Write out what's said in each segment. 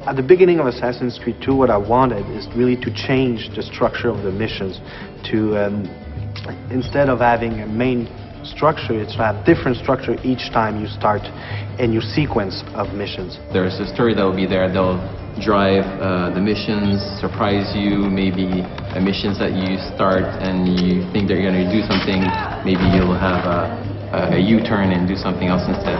At the beginning of Assassin's Creed 2, what I wanted is really to change the structure of the missions to, instead of having a main structure, it's to have different structure each time you start a new sequence of missions. There's a story that will be there. They'll drive the missions, surprise you, maybe missions that you start and you think they're going to do something, maybe you'll have a U-turn and do something else instead.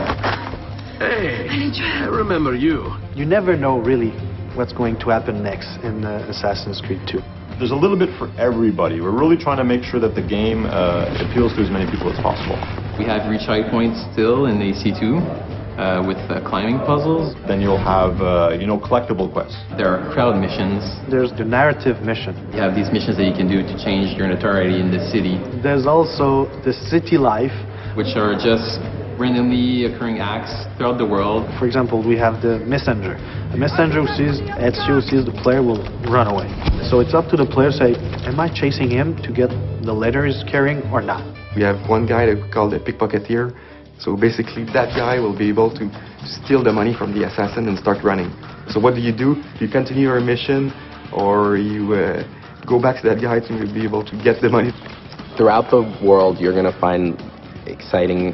Hey, I remember you. You never know really what's going to happen next in Assassin's Creed 2. There's a little bit for everybody. We're really trying to make sure that the game appeals to as many people as possible. We have reach high points still in AC2 with climbing puzzles. Then you'll have, collectible quests. There are crowd missions. There's the narrative mission. You have these missions that you can do to change your notoriety in the city. There's also the city life, which are just randomly occurring acts throughout the world. For example, we have the messenger. A messenger who sees Ezio, sees the player, will run away. So it's up to the player to say, am I chasing him to get the letter he's carrying or not? We have one guy that we call the pickpocketeer. So basically that guy will be able to steal the money from the assassin and start running. So what do? You continue your mission, or you go back to that guy to be able to get the money. Throughout the world, you're going to find exciting,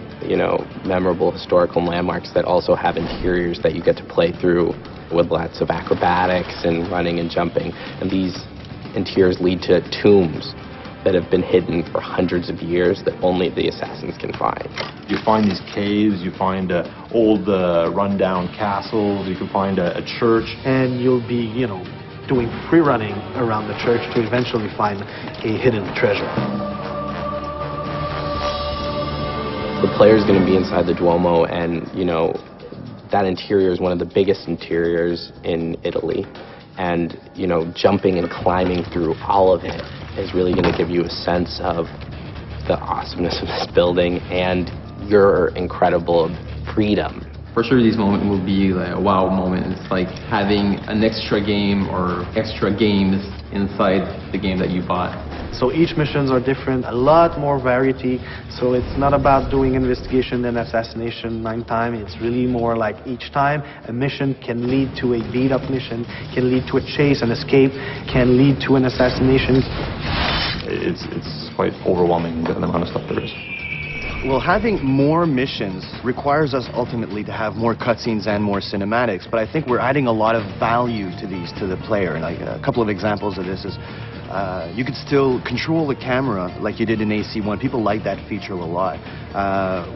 memorable historical landmarks that also have interiors that you get to play through with lots of acrobatics and running and jumping. And these interiors lead to tombs that have been hidden for hundreds of years that only the assassins can find. You find these caves, you find old rundown castles, you can find a church. And you'll be, doing free running around the church to eventually find a hidden treasure. The player's going to be inside the Duomo, and, that interior is one of the biggest interiors in Italy. And, jumping and climbing through all of it is really going to give you a sense of the awesomeness of this building and your incredible freedom. For sure, these moments will be like a wow moment. It's like having an extra game or extra games inside the game that you bought. So each missions are different, a lot more variety. So it's not about doing investigation and assassination 9 times. It's really more like each time a mission can lead to a beat-up mission, can lead to a chase and escape, can lead to an assassination. It's quite overwhelming, the amount of stuff there is. Well, having more missions requires us ultimately to have more cutscenes and more cinematics, but I think we're adding a lot of value to these to the player. Like a couple of examples of this is you could still control the camera like you did in AC1. People like that feature a lot.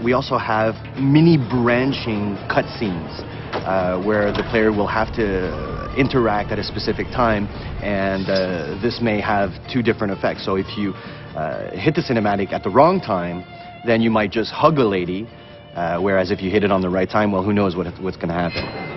We also have mini branching cutscenes where the player will have to interact at a specific time, and this may have 2 different effects. So if you hit the cinematic at the wrong time, then you might just hug a lady, whereas if you hit it on the right time, well, who knows what's going to happen.